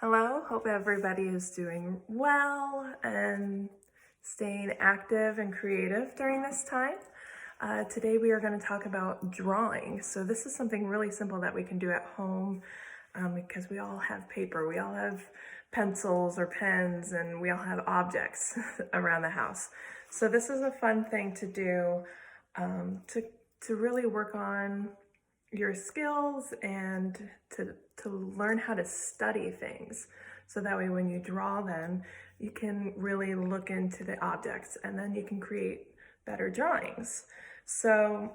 Hello, hope everybody is doing well and staying active and creative during this time. Today we are going to talk about drawing. So this is something really simple that we can do at home because we all have paper, we all have pencils or pens, and we all have objects around the house. So this is a fun thing to do to really work on your skills and to learn how to study things. So that way when you draw them, you can really look into the objects and then you can create better drawings. So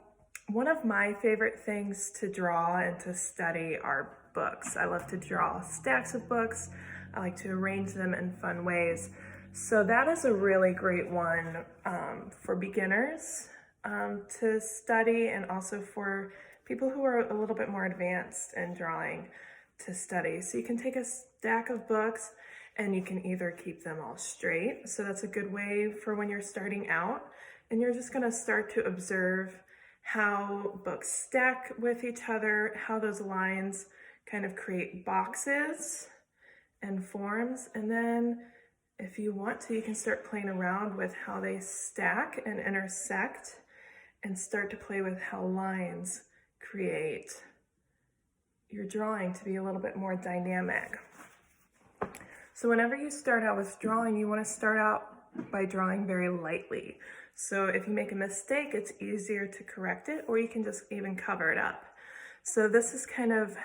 one of my favorite things to draw and to study are books. I love to draw stacks of books. I like to arrange them in fun ways. So that is a really great one for beginners to study, and also for people who are a little bit more advanced in drawing to study. So you can take a stack of books and you can either keep them all straight. So that's a good way for when you're starting out, and you're just gonna start to observe how books stack with each other, how those lines kind of create boxes and forms. And then if you want to, you can start playing around with how they stack and intersect and start to play with how lines create your drawing to be a little bit more dynamic. So whenever you start out with drawing, you want to start out by drawing very lightly. So if you make a mistake, it's easier to correct it, or you can just even cover it up. So this is kind of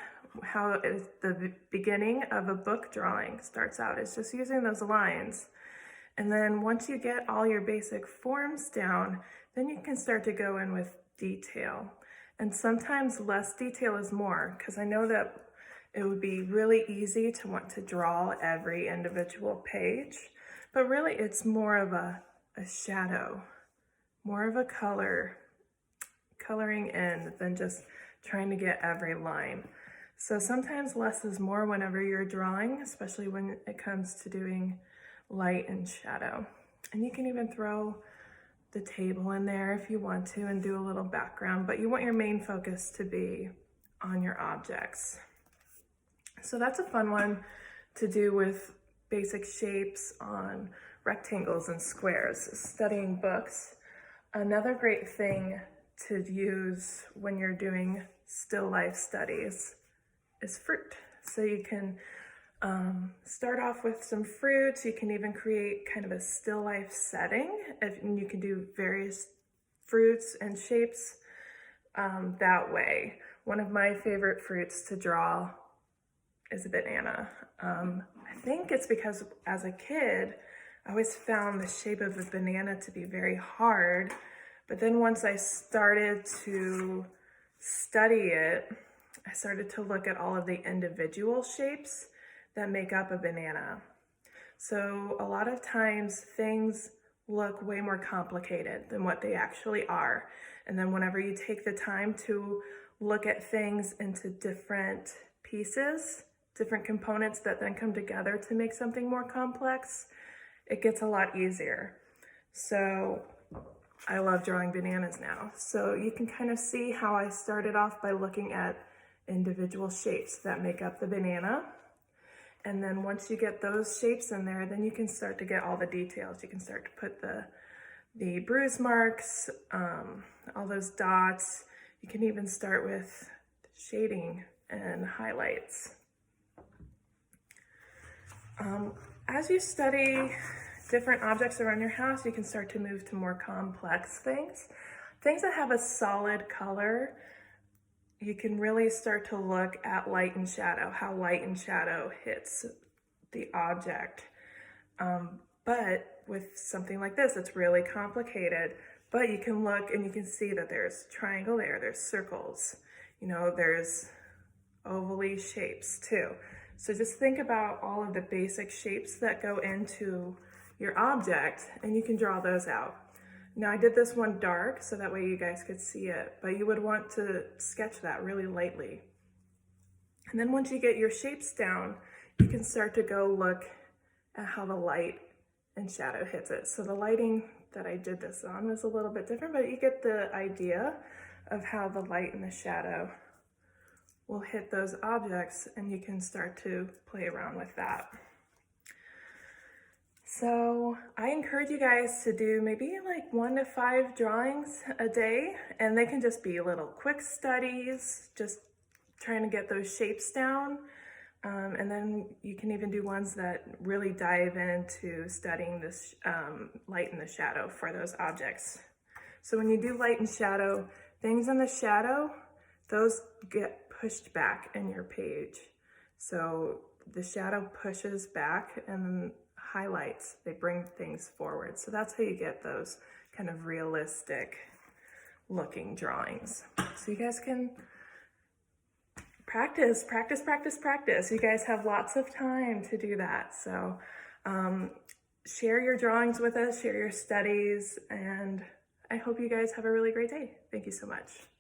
how the beginning of a book drawing starts out. It's just using those lines. And then once you get all your basic forms down, then you can start to go in with detail. And sometimes less detail is more, because I know that it would be really easy to want to draw every individual page, but really it's more of a shadow, more of a coloring in than just trying to get every line. So sometimes less is more whenever you're drawing, especially when it comes to doing light and shadow. And you can even throw the table in there if you want to and do a little background, but you want your main focus to be on your objects. So that's a fun one to do with basic shapes on rectangles and squares, studying books. Another great thing to use when you're doing still life studies is fruit. So you can start off with some fruits. You can even create kind of a still life setting, and you can do various fruits and shapes that way. One of my favorite fruits to draw is a banana. I think it's because as a kid, I always found the shape of a banana to be very hard, but then once I started to study it, I started to look at all of the individual shapes that make up a banana. So a lot of times things look way more complicated than what they actually are. And then whenever you take the time to look at things into different pieces, different components that then come together to make something more complex, it gets a lot easier. So I love drawing bananas now. So you can kind of see how I started off by looking at individual shapes that make up the banana. And then once you get those shapes in there, then you can start to get all the details. You can start to put the bruise marks, all those dots. You can even start with shading and highlights. As you study different objects around your house, you can start to move to more complex things. Things that have a solid color, you can really start to look at light and shadow, how light and shadow hits the object. But with something like this, it's really complicated, but you can look and you can see that there's triangle there's circles, there's ovally shapes too. So just think about all of the basic shapes that go into your object, and you can draw those out. Now I did this one dark so that way you guys could see it, but you would want to sketch that really lightly. And then once you get your shapes down, you can start to go look at how the light and shadow hits it. So the lighting that I did this on was a little bit different, but you get the idea of how the light and the shadow will hit those objects, and you can start to play around with that. So I encourage you guys to do maybe like 1 to 5 drawings a day, and they can just be little quick studies, just trying to get those shapes down. And then you can even do ones that really dive into studying this light and the shadow for those objects. So when you do light and shadow, things in the shadow, those get pushed back in your page. So the shadow pushes back and highlights, they bring things forward. So that's how you get those kind of realistic looking drawings. So you guys can practice. You guys have lots of time to do that. So share your drawings with us, share your studies, and I hope you guys have a really great day. Thank you so much.